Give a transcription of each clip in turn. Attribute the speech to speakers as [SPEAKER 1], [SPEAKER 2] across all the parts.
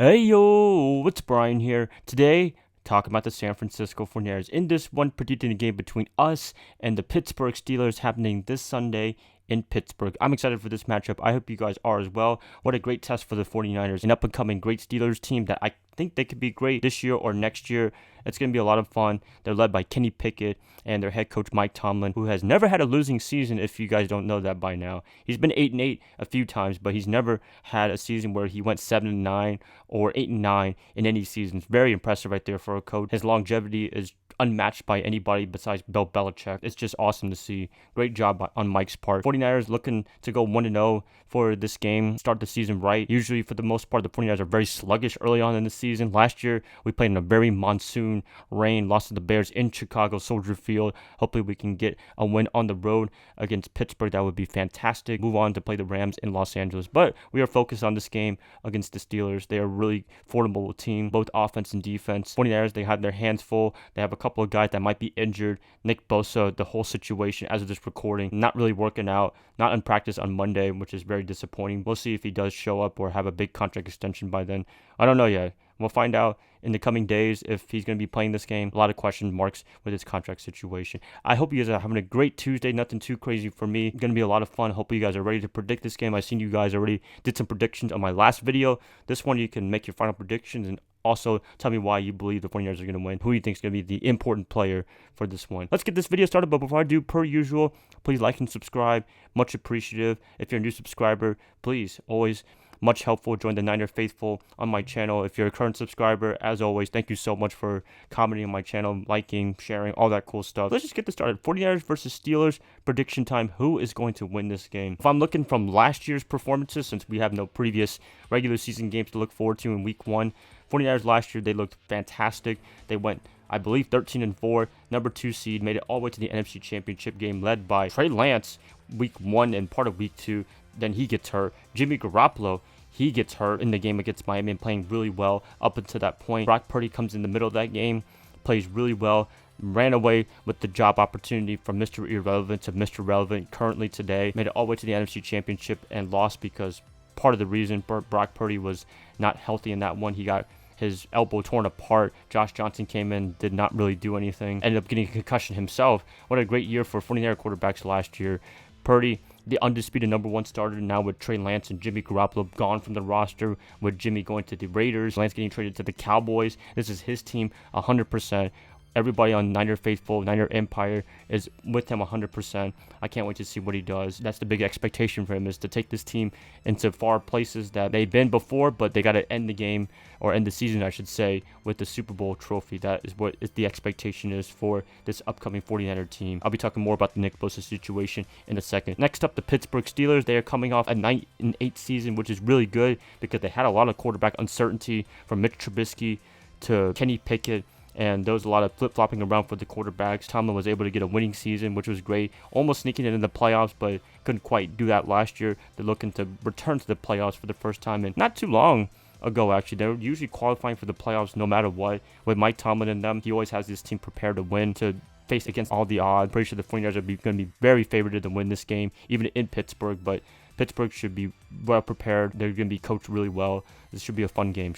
[SPEAKER 1] Hey yo, it's Brian here. Today, talking about the San Francisco 49ers in this one predicting the game between us and the Pittsburgh Steelers happening this Sunday in Pittsburgh. I'm excited for this matchup. I hope you guys are as well. What a great test for the 49ers, an up and coming great Steelers team that I think they could be great this year or next year. It's going to be a lot of fun. They're led by Kenny Pickett and their head coach Mike Tomlin, who has never had a losing season if you guys don't know that by now. He's been 8-8 a few times, but he's never had a season where he went 7-9 or 8-9 in any seasons. Very impressive right there for a coach. His longevity is unmatched by anybody besides Bill Belichick. It's just awesome to see. Great job on Mike's part. 49ers looking to go 1-0 for this game, start the season right. Usually, for the most part, the 49ers are very sluggish early on in the season. Last year, we played in a very monsoon rain, lost to the Bears in Chicago, Soldier Field. Hopefully, we can get a win on the road against Pittsburgh. That would be fantastic. Move on to play the Rams in Los Angeles. But we are focused on this game against the Steelers. They are a really formidable team, both offense and defense. 49ers, they had their hands full. They have a couple of guys that might be injured. Nick Bosa, the whole situation as of this recording, not really working out, not in practice on Monday, which is very disappointing. We'll see if he does show up or have a big contract extension by then. I don't know yet. We'll find out in the coming days if he's going to be playing this game. A lot of question marks with his contract situation. I hope you guys are having a great Tuesday. Nothing too crazy for me. It's going to be a lot of fun. Hope you guys are ready to predict this game. I've seen you guys already did some predictions on my last video. This one, you can make your final predictions and also tell me why you believe the 49ers are going to win. Who you think is going to be the important player for this one. Let's get this video started. But before I do, per usual, please like and subscribe. Much appreciative. If you're a new subscriber, please always much helpful. Join the Niner Faithful on my channel. If you're a current subscriber, as always, thank you so much for commenting on my channel, liking, sharing, all that cool stuff. Let's just get this started. 49ers versus Steelers. Prediction time. Who is going to win this game? If I'm looking from last year's performances, since we have no previous regular season games to look forward to in week one, 49ers last year, they looked fantastic. They went, I believe, 13-4, number 2 seed, made it all the way to the NFC Championship game, led by Trey Lance week 1 and part of week 2. Then he gets hurt. Jimmy Garoppolo, he gets hurt in the game against Miami and playing really well up until that point. Brock Purdy comes in the middle of that game, plays really well, ran away with the job opportunity from Mr. Irrelevant to Mr. Relevant currently today. Made it all the way to the NFC Championship and lost because part of the reason Brock Purdy was not healthy in that one. He got his elbow torn apart. Josh Johnson came in, did not really do anything. Ended up getting a concussion himself. What a great year for 49er quarterbacks last year. Purdy, the undisputed number 1 starter, now with Trey Lance and Jimmy Garoppolo gone from the roster, with Jimmy going to the Raiders, Lance getting traded to the Cowboys. This is his team 100%. Everybody on Niner Faithful, Niner Empire is with him 100%. I can't wait to see what he does. That's the big expectation for him, is to take this team into far places that they've been before, but they got to end the game, or end the season, I should say, with the Super Bowl trophy. That is what the expectation is for this upcoming 49er team. I'll be talking more about the Nick Bosa situation in a second. Next up, the Pittsburgh Steelers. They are coming off a 9-8 season, which is really good because they had a lot of quarterback uncertainty from Mitch Trubisky to Kenny Pickett. And there was a lot of flip-flopping around for the quarterbacks. Tomlin was able to get a winning season, which was great. Almost sneaking it in the playoffs, but couldn't quite do that last year. They're looking to return to the playoffs for the first time in not too long ago, actually. They're usually qualifying for the playoffs no matter what. With Mike Tomlin and them, he always has this team prepared to win, to face against all the odds. Pretty sure the 49ers are going to be very favored to win this game, even in Pittsburgh, but Pittsburgh should be well prepared. They're going to be coached really well. This should be a fun game.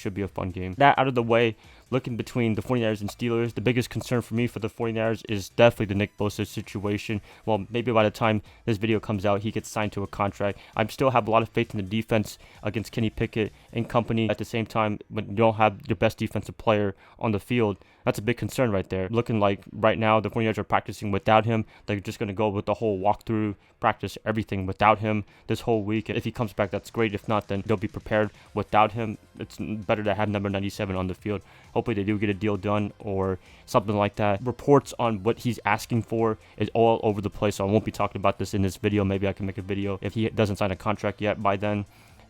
[SPEAKER 1] That out of the way, looking between the 49ers and Steelers, the biggest concern for me for the 49ers is definitely the Nick Bosa situation. Well, maybe by the time this video comes out, he gets signed to a contract. I still have a lot of faith in the defense against Kenny Pickett and company. At the same time, when you don't have your best defensive player on the field, that's a big concern right there. Looking like right now the 49ers are practicing without him. They're just going to go with the whole walkthrough practice, everything without him this whole week. If he comes back, that's great. If not, then they'll be prepared without him. It's better to have number 97 on the field. Hopefully they do get a deal done or something like that. Reports on what he's asking for is all over the place, so I won't be talking about this in this video. Maybe I can make a video if he doesn't sign a contract yet by then.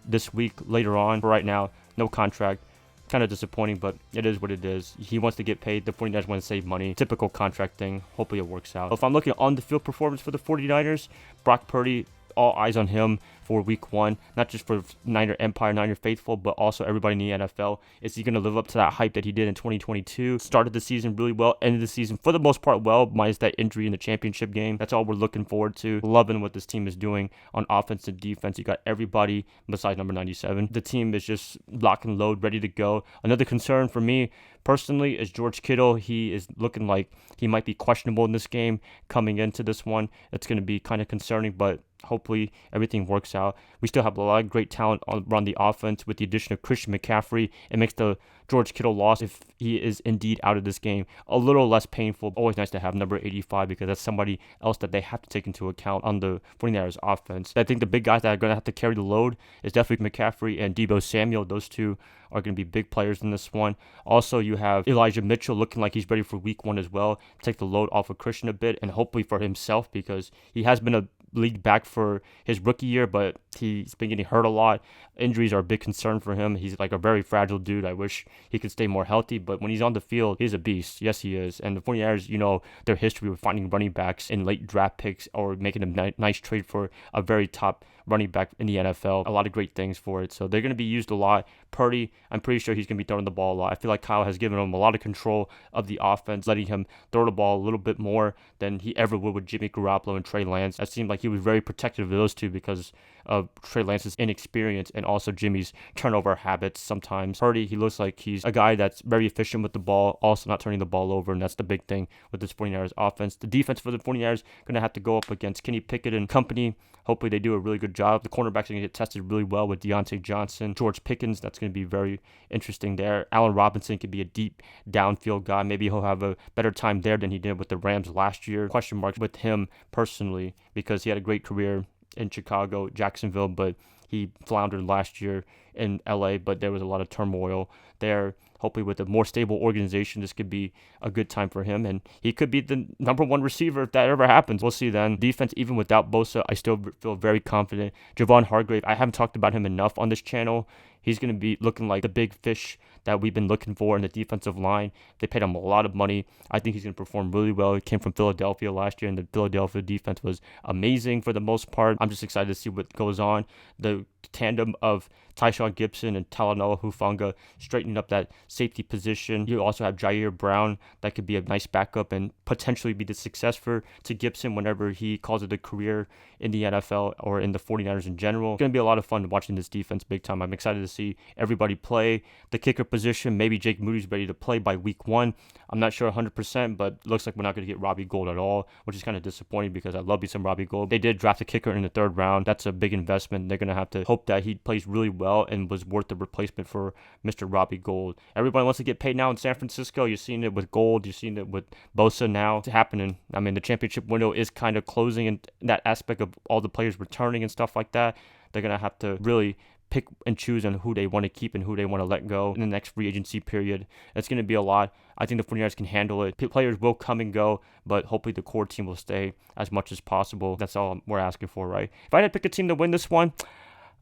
[SPEAKER 1] This week, later on. For right now, no contract. Kind of disappointing, but it is what it is. He wants to get paid. The 49ers want to save money. Typical contract thing. Hopefully it works out. If I'm looking on the field performance for the 49ers, Brock Purdy, all eyes on him for week 1, not just for Niner Empire, Niner Faithful, but also everybody in the NFL. Is he going to live up to that hype that he did in 2022? Started the season really well, ended the season for the most part well, minus that injury in the championship game. That's all we're looking forward to. Loving what this team is doing on offense and defense. You got everybody besides number 97. The team is just lock and load, ready to go. Another concern for me personally is George Kittle. He is looking like he might be questionable in this game coming into this one. It's going to be kind of concerning, but hopefully everything works out. We still have a lot of great talent around the offense with the addition of Christian McCaffrey. It makes the George Kittle loss, if he is indeed out of this game, a little less painful. Always nice to have number 85 because that's somebody else that they have to take into account on the 49ers offense. I think the big guys that are going to have to carry the load is definitely McCaffrey and Deebo Samuel. Those two are going to be big players in this one. Also, you have Elijah Mitchell looking like he's ready for week 1 as well. Take the load off of Christian a bit and hopefully for himself because he has been a league back for his rookie year, but he's been getting hurt a lot. Injuries are a big concern for him. He's like a very fragile dude. I wish he could stay more healthy, but when he's on the field, he's a beast. Yes, he is. And the 49ers, their history with finding running backs in late draft picks or making a nice trade for a very top running back in the NFL. A lot of great things for it. So they're going to be used a lot. Purdy, I'm pretty sure he's going to be throwing the ball a lot. I feel like Kyle has given him a lot of control of the offense, letting him throw the ball a little bit more than he ever would with Jimmy Garoppolo and Trey Lance. It seemed like he was very protective of those two because of Trey Lance's inexperience and also Jimmy's turnover habits sometimes. Purdy, he looks like he's a guy that's very efficient with the ball, also not turning the ball over, and that's the big thing with this 49ers offense. The defense for the 49ers going to have to go up against Kenny Pickett and company. Hopefully they do a really good job. The cornerbacks are going to get tested really well with Deontay Johnson. George Pickens, that's going to be very interesting there. Allen Robinson could be a deep downfield guy. Maybe he'll have a better time there than he did with the Rams last year. Question marks with him personally because he had a great career in Chicago, Jacksonville, but he floundered last year in LA, but there was a lot of turmoil there. Hopefully with a more stable organization, this could be a good time for him, and he could be the number 1 receiver if that ever happens. We'll see then. Defense, even without Bosa, I still feel very confident. Javon Hargrave, I haven't talked about him enough on this channel. He's going to be looking like the big fish that we've been looking for in the defensive line. They paid him a lot of money. I think he's going to perform really well. He came from Philadelphia last year, and the Philadelphia defense was amazing for the most part. I'm just excited to see what goes on. The tandem of Tyshawn Gibson and Talanoa Hufanga straightening up that safety position. You also have Jair Brown that could be a nice backup and potentially be the successor to Gibson whenever he calls it a career in the NFL or in the 49ers in general. It's going to be a lot of fun watching this defense big time. I'm excited to see everybody play. The kicker position, maybe Jake Moody's ready to play by week 1. I'm not sure 100%, but it looks like we're not going to get Robbie Gould at all, which is kind of disappointing because I love me some Robbie Gould. They did draft a kicker in the 3rd round. That's a big investment. They're going to have to hope that he plays really well and was worth the replacement for Mr. Robbie Gould. Everybody wants to get paid now in San Francisco. You're seeing it with Gould. You're seeing it with Bosa now. It's happening. I mean, the championship window is kind of closing in that aspect of all the players returning and stuff like that. They're going to have to really pick and choose on who they want to keep and who they want to let go in the next free agency period. It's going to be a lot. I think the 49ers can handle it. Players will come and go, but hopefully the core team will stay as much as possible. That's all we're asking for, right? If I had to pick a team to win this one,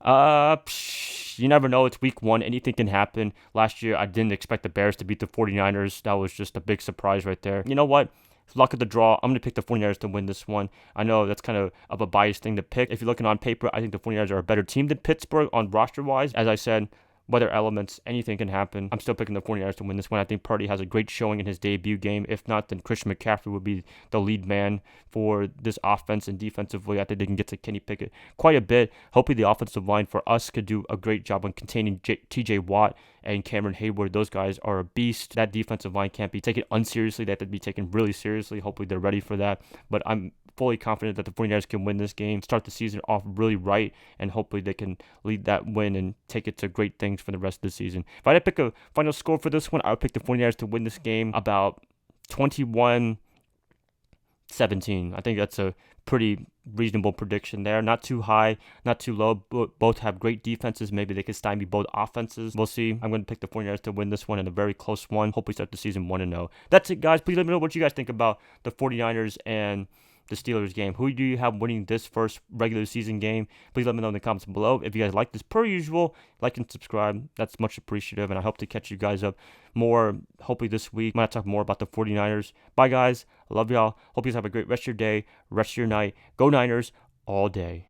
[SPEAKER 1] you never know. It's week 1. Anything can happen. Last year, I didn't expect the Bears to beat the 49ers. That was just a big surprise right there. You know what? Luck of the draw. I'm going to pick the 49ers to win this one. I know that's kind of a biased thing to pick. If you're looking on paper, I think the 49ers are a better team than Pittsburgh on roster-wise. As I said, weather elements, anything can happen. I'm still picking the 49ers to win this one. I think Purdy has a great showing in his debut game. If not, then Christian McCaffrey will be the lead man for this offense and defensively. I think they can get to Kenny Pickett quite a bit. Hopefully the offensive line for us could do a great job on containing TJ Watt and Cameron Hayward. Those guys are a beast. That defensive line can't be taken unseriously. They have to be taken really seriously. Hopefully they're ready for that. But I'm fully confident that the 49ers can win this game, start the season off really right, and hopefully they can lead that win and take it to great things for the rest of the season. If I had to pick a final score for this one, I would pick the 49ers to win this game about 21-17. I think that's a pretty reasonable prediction there. Not too high, not too low. Both have great defenses. Maybe they can stymie both offenses. We'll see. I'm going to pick the 49ers to win this one in a very close one. Hopefully start the season 1-0. That's it, guys. Please let me know what you guys think about the 49ers and the Steelers game. Who do you have winning this first regular season game? Please let me know in the comments below. If you guys like this, per usual, like and subscribe. That's much appreciative, and I hope to catch you guys up more, hopefully this week. I'm going to talk more about the 49ers. Bye, guys. I love y'all. Hope you guys have a great rest of your day, rest of your night. Go Niners all day.